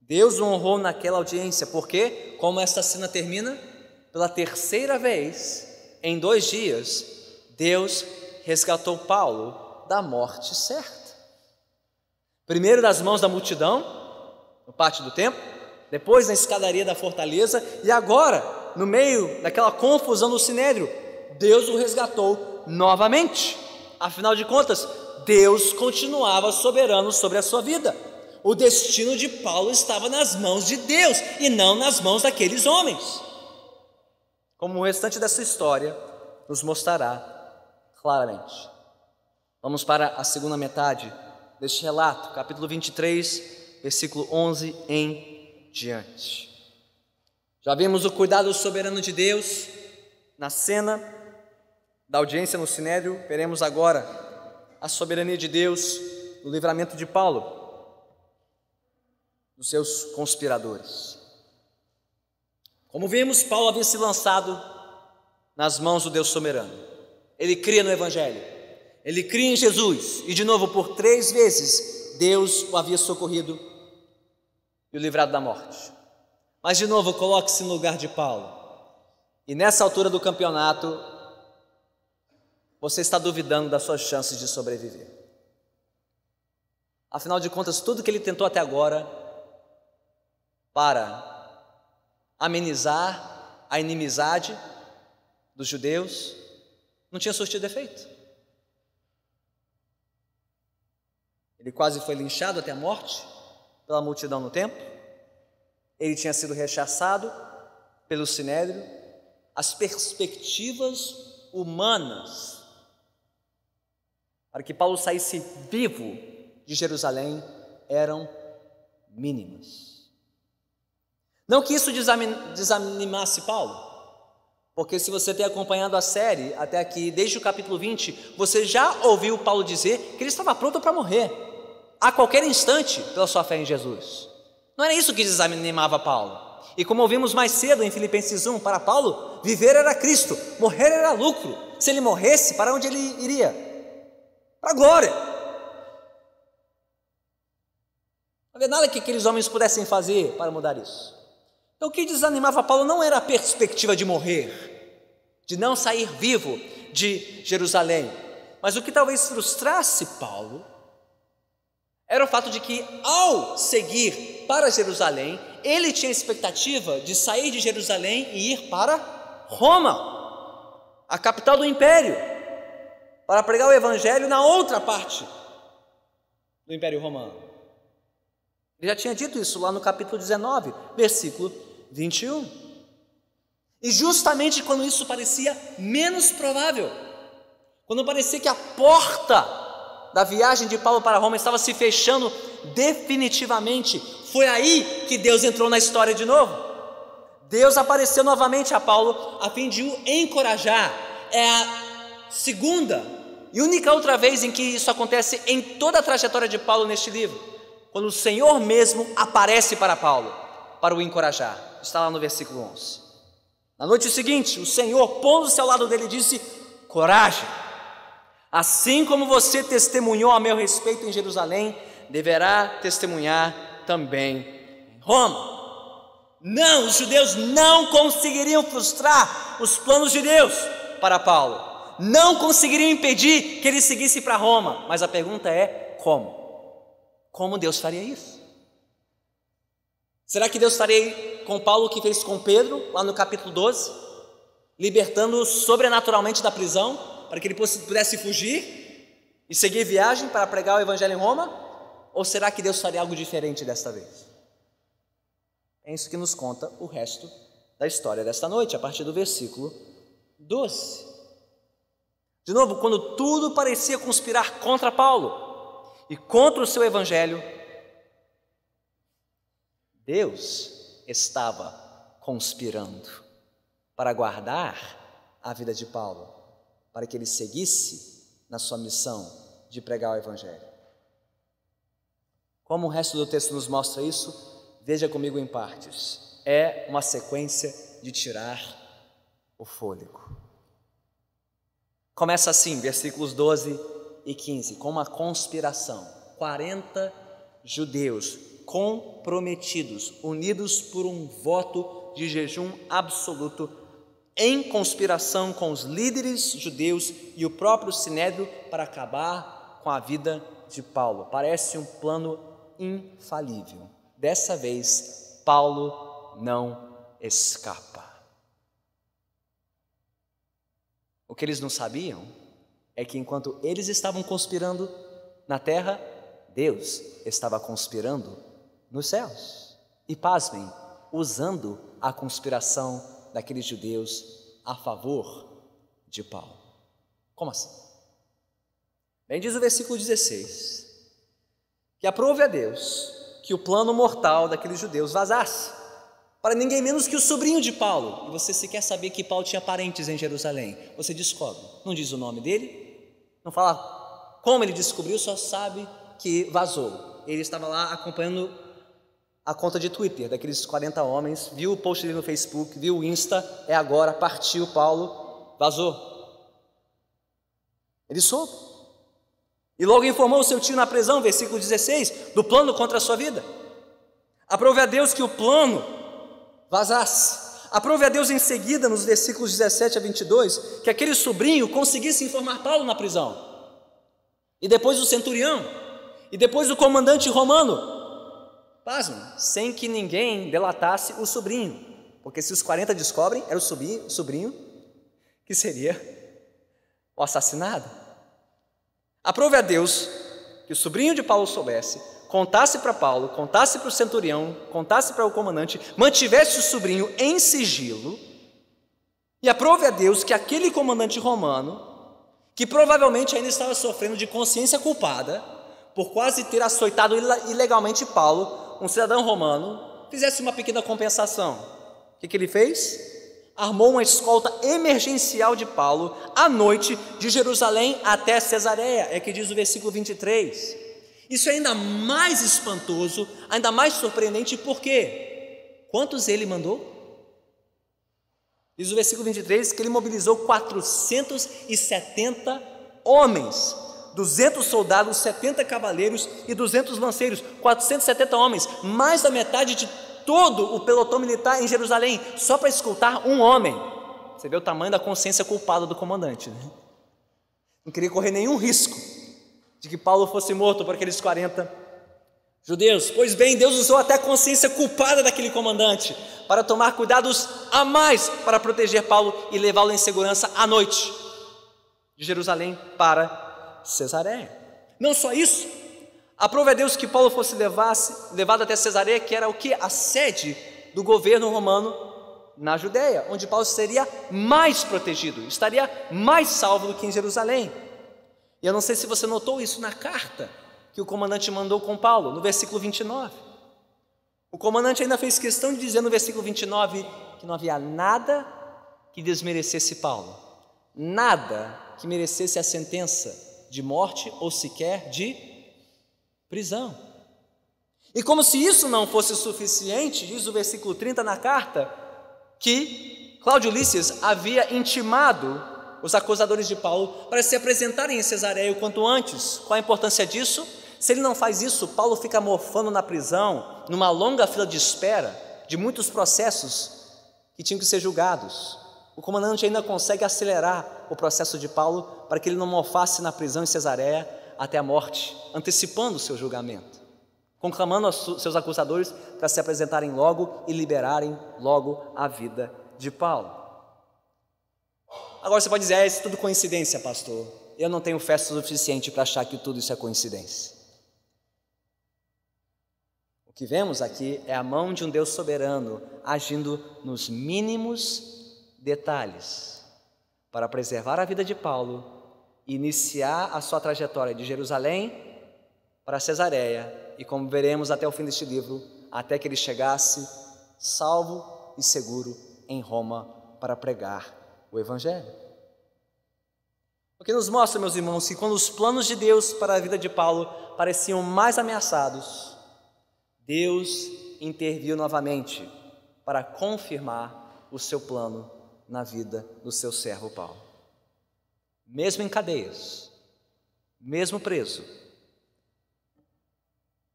Deus o honrou naquela audiência, porque, como esta cena termina, pela terceira vez, em 2 dias, Deus resgatou Paulo da morte certa. Primeiro das mãos da multidão, no pátio do templo, depois na escadaria da fortaleza, e agora, no meio daquela confusão no sinédrio, Deus o resgatou novamente. Afinal de contas, Deus continuava soberano sobre a sua vida. O destino de Paulo estava nas mãos de Deus e não nas mãos daqueles homens, como o restante dessa história nos mostrará claramente. Vamos para a segunda metade deste relato, capítulo 23, versículo 11 em diante. Já vimos o cuidado soberano de Deus na cena da audiência no sinédrio. Veremos agora a soberania de Deus no livramento de Paulo dos seus conspiradores. Como vimos, Paulo havia se lançado nas mãos do Deus soberano. Ele cria no Evangelho, ele cria em Jesus, e de novo por 3 vezes Deus o havia socorrido e o livrado da morte. Mas de novo, coloque-se no lugar de Paulo, e nessa altura do campeonato você está duvidando das suas chances de sobreviver. Afinal de contas, tudo que ele tentou até agora para amenizar a inimizade dos judeus não tinha surtido efeito. Ele quase foi linchado até a morte pela multidão no templo. Ele tinha sido rechaçado pelo sinédrio. As perspectivas humanas para que Paulo saísse vivo de Jerusalém eram mínimas. Não que isso desanimasse Paulo, porque se você tem acompanhado a série até aqui, desde o capítulo 20, você já ouviu Paulo dizer que ele estava pronto para morrer a qualquer instante pela sua fé em Jesus. Não era isso que desanimava Paulo. E como ouvimos mais cedo em Filipenses 1, para Paulo, viver era Cristo, morrer era lucro. Se ele morresse, para onde ele iria? Para a glória. Não havia nada que aqueles homens pudessem fazer para mudar isso. Então o que desanimava Paulo não era a perspectiva de morrer, de não sair vivo de Jerusalém, mas o que talvez frustrasse Paulo era era o fato de que, ao seguir para Jerusalém, ele tinha a expectativa de sair de Jerusalém e ir para Roma, a capital do império, para pregar o evangelho na outra parte do Império Romano. Ele já tinha dito isso lá no capítulo 19, versículo 21. E justamente quando isso parecia menos provável, quando parecia que a porta da viagem de Paulo para Roma estava se fechando definitivamente, foi aí que Deus entrou na história de novo. Deus apareceu novamente a Paulo a fim de o encorajar. É a segunda e única outra vez em que isso acontece em toda a trajetória de Paulo neste livro, quando o Senhor mesmo aparece para Paulo, para o encorajar. Está lá no versículo 11. Na noite seguinte, o Senhor, pondo-se ao lado dele, disse: coragem, assim como você testemunhou a meu respeito em Jerusalém, deverá testemunhar também em Roma. Não, os judeus não conseguiriam frustrar os planos de Deus para Paulo, não conseguiriam impedir que ele seguisse para Roma, mas a pergunta é: como? Como Deus faria isso? Será que Deus faria com Paulo o que fez com Pedro, lá no capítulo 12, libertando-o sobrenaturalmente da prisão, para que ele pudesse fugir e seguir viagem para pregar o evangelho em Roma? Ou será que Deus faria algo diferente desta vez? É isso que nos conta o resto da história desta noite, a partir do versículo 12. De novo, quando tudo parecia conspirar contra Paulo e contra o seu evangelho, Deus estava conspirando para guardar a vida de Paulo, para que ele seguisse na sua missão de pregar o evangelho. Como o resto do texto nos mostra isso, veja comigo em partes. É uma sequência de tirar o fôlego. Começa assim, versículos 12 e 15, com uma conspiração. 40 judeus comprometidos, unidos por um voto de jejum absoluto, em conspiração com os líderes judeus e o próprio Sinédrio para acabar com a vida de Paulo. Parece um plano infalível. Dessa vez, Paulo não escapa. O que eles não sabiam é que enquanto eles estavam conspirando na terra, Deus estava conspirando nos céus. E pasmem, usando a conspiração daqueles judeus a favor de Paulo. Como assim? Bem, diz o versículo 16, que aprove a Deus que o plano mortal daqueles judeus vazasse para ninguém menos que o sobrinho de Paulo. E você se quer saber que Paulo tinha parentes em Jerusalém, você descobre, não diz o nome dele, não fala como ele descobriu, só sabe que vazou. Ele estava lá acompanhando a conta de Twitter daqueles 40 homens, viu o post dele no Facebook, viu o Insta, é agora, partiu Paulo, vazou. Ele soube. E logo informou o seu tio na prisão, versículo 16, do plano contra a sua vida. Aprove a Deus que o plano vazasse. Aprove a Deus em seguida, nos versículos 17 a 22, que aquele sobrinho conseguisse informar Paulo na prisão. E depois o centurião, e depois o comandante romano. Pasmem, sem que ninguém delatasse o sobrinho, porque se os 40 descobrem, era o sobrinho que seria o assassinado. Aprove a Deus que o sobrinho de Paulo soubesse, contasse para Paulo, contasse para o centurião, contasse para o comandante, mantivesse o sobrinho em sigilo, e aprove a Deus que aquele comandante romano, que provavelmente ainda estava sofrendo de consciência culpada, por quase ter açoitado ilegalmente Paulo, um cidadão romano, fizesse uma pequena compensação. O que ele fez? Armou uma escolta emergencial de Paulo à noite de Jerusalém até Cesareia, é que diz o versículo 23. Isso é ainda mais espantoso, ainda mais surpreendente, por quê? Quantos ele mandou? Diz o versículo 23 que ele mobilizou 470 homens, 200 soldados, 70 cavaleiros e 200 lanceiros, 470 homens, mais da metade de todo o pelotão militar em Jerusalém, só para escoltar um homem. Você vê o tamanho da consciência culpada do comandante, né? Não queria correr nenhum risco de que Paulo fosse morto por aqueles 40 Judeus, pois bem, Deus usou até a consciência culpada daquele comandante para tomar cuidados a mais para proteger Paulo e levá-lo em segurança à noite de Jerusalém para Cesareia. Não só isso, aprove a Deus que Paulo fosse levado até Cesareia, que era o que? A sede do governo romano na Judéia, onde Paulo seria mais protegido, estaria mais salvo do que em Jerusalém. E eu não sei se você notou isso na carta que o comandante mandou com Paulo, no versículo 29. O comandante ainda fez questão de dizer no versículo 29 que não havia nada que desmerecesse Paulo, nada que merecesse a sentença de morte ou sequer de prisão. E como se isso não fosse suficiente, diz o versículo 30 na carta, que Cláudio Lísias havia intimado os acusadores de Paulo para se apresentarem em Cesareia o quanto antes. Qual a importância disso? Se ele não faz isso, Paulo fica mofando na prisão, numa longa fila de espera, de muitos processos que tinham que ser julgados. O comandante ainda consegue acelerar o processo de Paulo para que ele não mofasse na prisão em Cesareia até a morte, antecipando o seu julgamento, conclamando aos seus acusadores para se apresentarem logo e liberarem logo a vida de Paulo. Agora você pode dizer, isso é tudo coincidência, pastor. Eu não tenho fé suficiente para achar que tudo isso é coincidência. O que vemos aqui é a mão de um Deus soberano agindo nos mínimos detalhes para preservar a vida de Paulo e iniciar a sua trajetória de Jerusalém para Cesareia e, como veremos até o fim deste livro, até que ele chegasse salvo e seguro em Roma para pregar o Evangelho. O que nos mostra, meus irmãos, que quando os planos de Deus para a vida de Paulo pareciam mais ameaçados, Deus interviu novamente para confirmar o seu plano na vida do seu servo Paulo. Mesmo em cadeias, mesmo preso,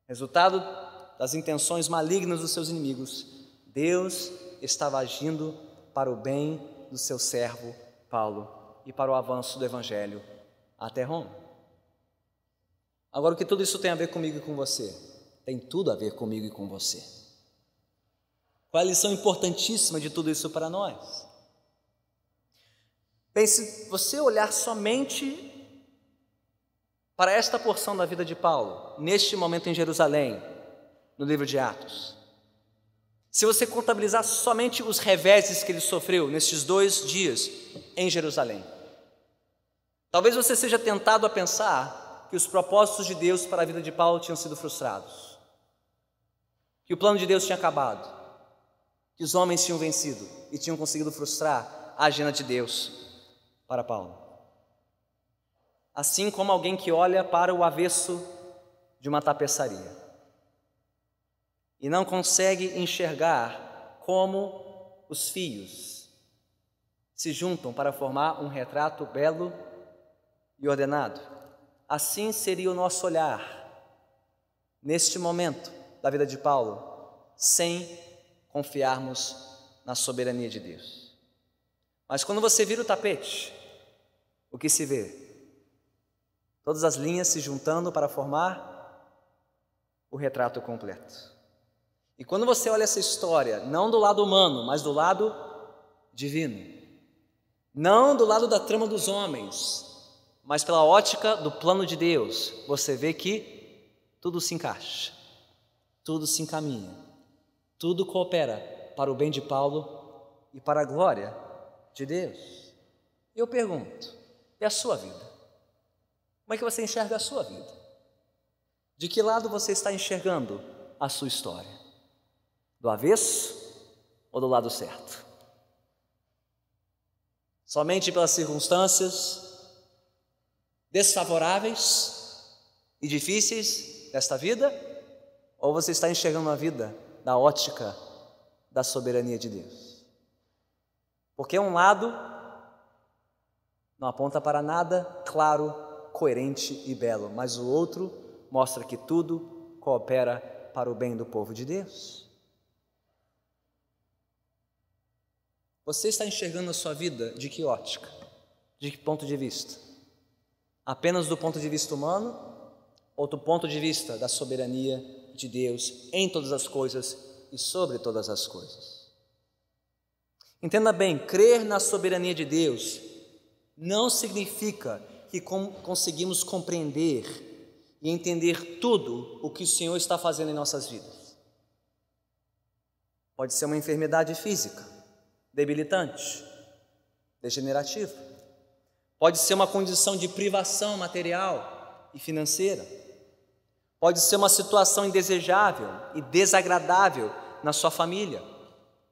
resultado das intenções malignas dos seus inimigos, Deus estava agindo para o bem do seu servo Paulo e para o avanço do Evangelho até Roma. Agora, o que tudo isso tem a ver comigo e com você? Tem tudo a ver comigo e com você. Qual é a lição importantíssima de tudo isso para nós? Bem, se você olhar somente para esta porção da vida de Paulo, neste momento em Jerusalém, no livro de Atos, se você contabilizar somente os reveses que ele sofreu nestes 2 dias em Jerusalém, talvez você seja tentado a pensar que os propósitos de Deus para a vida de Paulo tinham sido frustrados, que o plano de Deus tinha acabado, que os homens tinham vencido e tinham conseguido frustrar a agenda de Deus para Paulo. Assim como alguém que olha para o avesso de uma tapeçaria e não consegue enxergar como os fios se juntam para formar um retrato belo e ordenado. Assim seria o nosso olhar neste momento da vida de Paulo, sem confiarmos na soberania de Deus. Mas quando você vira o tapete, o que se vê? Todas as linhas se juntando para formar o retrato completo. E quando você olha essa história, não do lado humano, mas do lado divino, não do lado da trama dos homens, mas pela ótica do plano de Deus, você vê que tudo se encaixa, tudo se encaminha, tudo coopera para o bem de Paulo e para a glória de Deus. Eu pergunto, e a sua vida? Como é que você enxerga a sua vida? De que lado você está enxergando a sua história? Do avesso ou do lado certo? Somente pelas circunstâncias desfavoráveis e difíceis desta vida? Ou você está enxergando a vida da ótica da soberania de Deus? Porque um lado não aponta para nada claro, coerente e belo, mas o outro mostra que tudo coopera para o bem do povo de Deus. Você está enxergando a sua vida de que ótica? De que ponto de vista? Apenas do ponto de vista humano ou do ponto de vista da soberania de Deus em todas as coisas e sobre todas as coisas. Entenda bem, crer na soberania de Deus não significa que conseguimos compreender e entender tudo o que o Senhor está fazendo em nossas vidas. Pode ser uma enfermidade física, debilitante, degenerativa. Pode ser uma condição de privação material e financeira. Pode ser uma situação indesejável e desagradável na sua família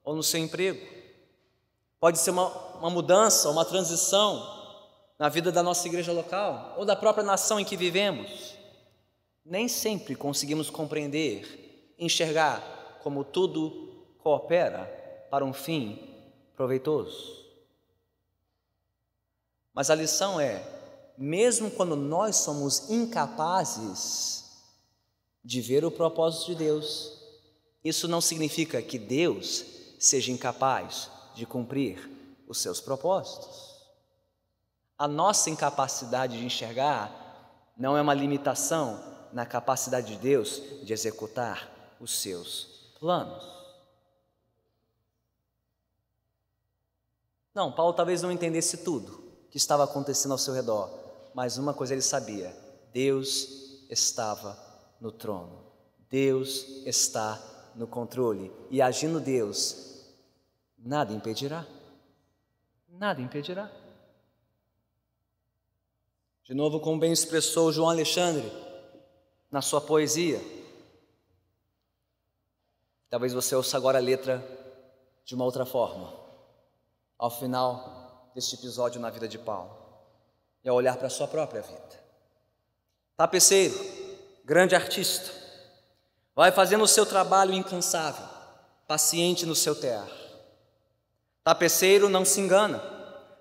ou no seu emprego. Pode ser uma mudança, uma transição na vida da nossa igreja local ou da própria nação em que vivemos. Nem sempre conseguimos compreender, enxergar como tudo coopera para um fim proveitoso. Mas a lição é, mesmo quando nós somos incapazes de ver o propósito de Deus, isso não significa que Deus seja incapaz de cumprir os seus propósitos. A nossa incapacidade de enxergar não é uma limitação na capacidade de Deus de executar os seus planos. Não, Paulo talvez não entendesse tudo que estava acontecendo ao seu redor, mas uma coisa ele sabia: Deus estava no trono, Deus está no controle, e agindo Deus, nada impedirá, nada impedirá. De novo, como bem expressou João Alexandre na sua poesia, talvez você ouça agora a letra de uma outra forma, ao final deste episódio na vida de Paulo, e ao olhar para a sua própria vida. Tapeceiro, grande artista, vai fazendo o seu trabalho incansável, paciente no seu tear. Tapeceiro não se engana,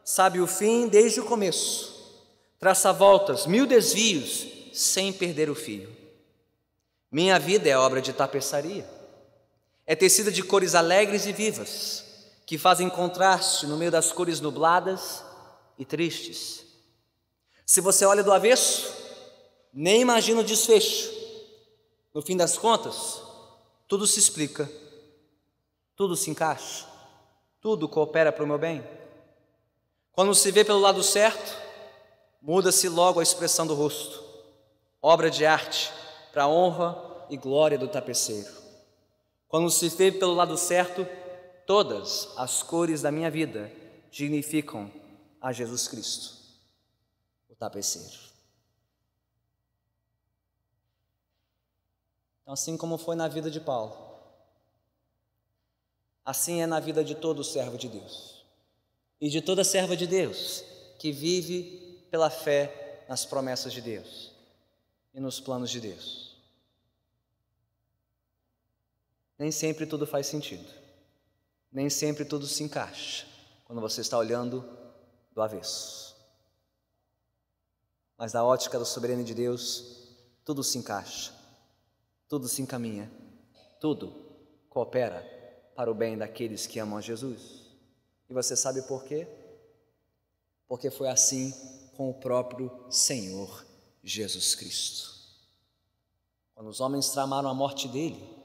sabe o fim desde o começo, traça voltas, 1000 desvios, sem perder o fio. Minha vida é obra de tapeçaria, é tecida de cores alegres e vivas, que fazem contraste no meio das cores nubladas e tristes. Se você olha do avesso, nem imagina o desfecho. No fim das contas, tudo se explica, tudo se encaixa, tudo coopera para o meu bem. Quando se vê pelo lado certo, muda-se logo a expressão do rosto, obra de arte para a honra e glória do tapeceiro. Quando se vê pelo lado certo, todas as cores da minha vida dignificam a Jesus Cristo, o tapeceiro. Então, assim como foi na vida de Paulo, assim é na vida de todo servo de Deus e de toda serva de Deus que vive pela fé nas promessas de Deus e nos planos de Deus. Nem sempre tudo faz sentido, nem sempre tudo se encaixa quando você está olhando do avesso. Mas da ótica da soberania de Deus, tudo se encaixa, tudo se encaminha, tudo coopera para o bem daqueles que amam a Jesus. E você sabe por quê? Porque foi assim com o próprio Senhor Jesus Cristo. Quando os homens tramaram a morte dele,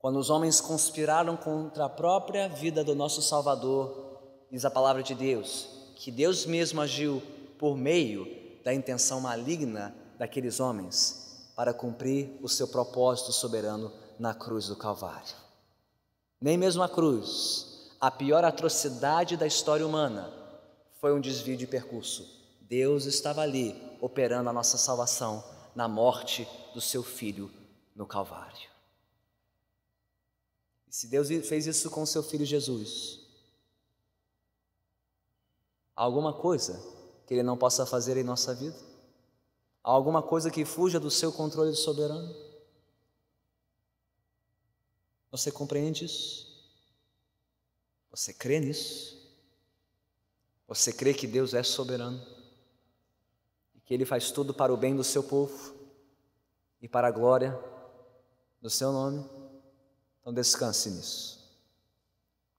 quando os homens conspiraram contra a própria vida do nosso Salvador, diz a palavra de Deus, que Deus mesmo agiu por meio da intenção maligna daqueles homens para cumprir o seu propósito soberano na cruz do Calvário. Nem mesmo a cruz, a pior atrocidade da história humana, foi um desvio de percurso. Deus estava ali operando a nossa salvação na morte do seu Filho no Calvário. E se Deus fez isso com o seu Filho Jesus, há alguma coisa que Ele não possa fazer em nossa vida? Há alguma coisa que fuja do seu controle soberano? Você compreende isso? Você crê nisso? Você crê que Deus é soberano e que Ele faz tudo para o bem do seu povo e para a glória do seu nome? Então descanse nisso,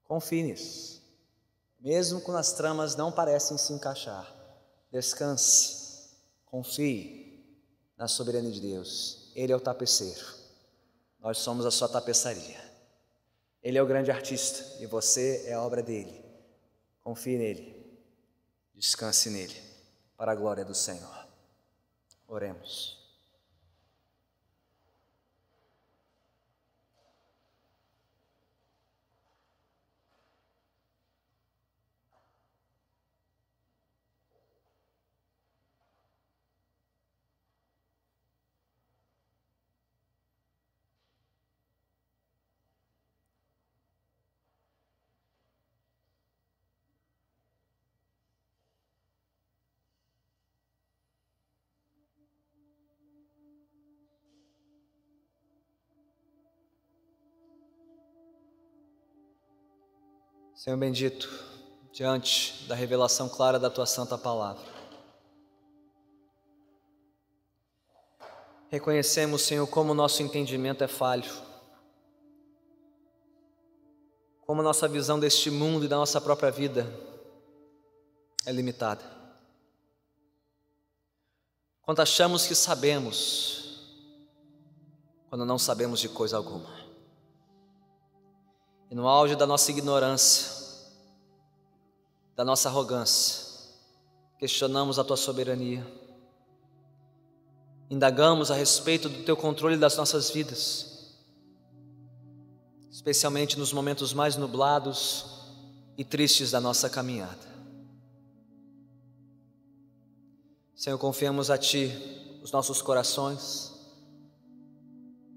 confie nisso, mesmo quando as tramas não parecem se encaixar. Descanse, confie na soberania de Deus. Ele é o tapeceiro, Nós somos a sua tapeçaria. Ele é o grande artista e você é a obra dele. Confie nele, descanse nele, para a glória do Senhor. Oremos. Senhor bendito, diante da revelação clara da Tua Santa Palavra, reconhecemos, Senhor, como o nosso entendimento é falho, como nossa visão deste mundo e da nossa própria vida é limitada. Quando achamos que sabemos, quando não sabemos de coisa alguma. E no auge da nossa ignorância, da nossa arrogância, questionamos a Tua soberania, indagamos a respeito do Teu controle das nossas vidas, especialmente nos momentos mais nublados e tristes da nossa caminhada. Senhor, confiamos a Ti os nossos corações,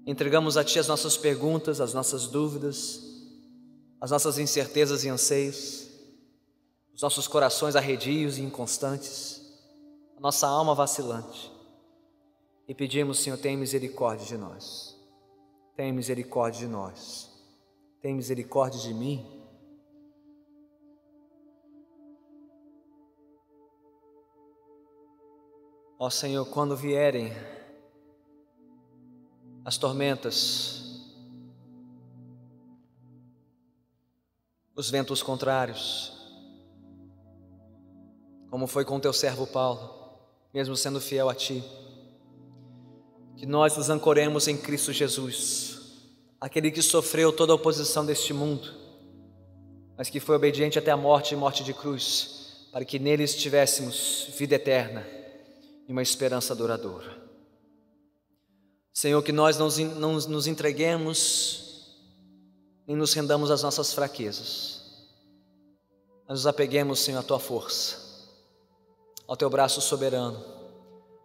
entregamos a Ti as nossas perguntas, as nossas dúvidas, as nossas incertezas e anseios, os nossos corações arredios e inconstantes, a nossa alma vacilante. E pedimos, Senhor, tenha misericórdia de nós. Tenha misericórdia de nós. Tenha misericórdia de mim. Ó Senhor, quando vierem as tormentas, os ventos contrários, como foi com teu servo Paulo, mesmo sendo fiel a Ti, que nós nos ancoremos em Cristo Jesus, aquele que sofreu toda a oposição deste mundo, mas que foi obediente até a morte e morte de cruz, para que neles tivéssemos vida eterna e uma esperança duradoura. Senhor, que nós não nos entreguemos nem nos rendamos às nossas fraquezas, mas nos apeguemos, Senhor, à Tua força, ao Teu braço soberano,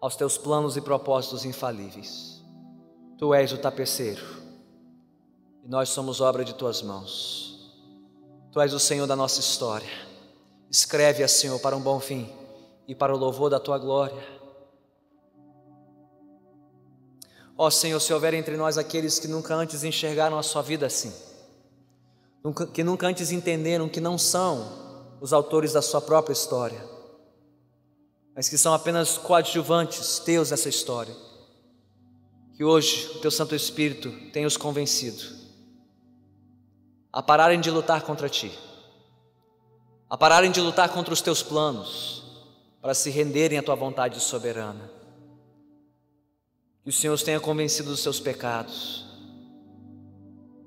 aos Teus planos e propósitos infalíveis. Tu és o tapeceiro e nós somos obra de Tuas mãos. Tu és o Senhor da nossa história. Escreve-a, Senhor, para um bom fim e para o louvor da Tua glória. Ó Senhor, se houver entre nós aqueles que nunca antes enxergaram a sua vida assim, que nunca antes entenderam que não são os autores da sua própria história, mas que são apenas coadjuvantes Teus nessa história, que hoje o Teu Santo Espírito tenha os convencido a pararem de lutar contra Ti, a pararem de lutar contra os Teus planos, para se renderem à Tua vontade soberana. Que o Senhor os tenha convencido dos seus pecados,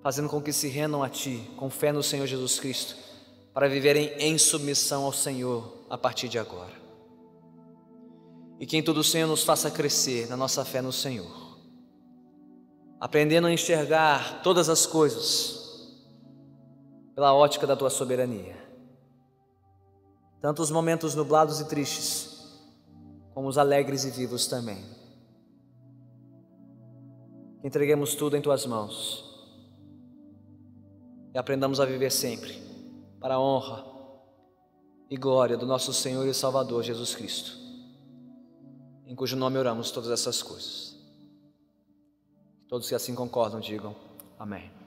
fazendo com que se rendam a Ti, com fé no Senhor Jesus Cristo, para viverem em submissão ao Senhor a partir de agora. E que em tudo o Senhor nos faça crescer na nossa fé no Senhor, aprendendo a enxergar todas as coisas pela ótica da Tua soberania, tanto os momentos nublados e tristes, como os alegres e vivos também. Entreguemos tudo em Tuas mãos e aprendamos a viver sempre para a honra e glória do nosso Senhor e Salvador Jesus Cristo, em cujo nome oramos todas essas coisas. Todos que assim concordam digam amém.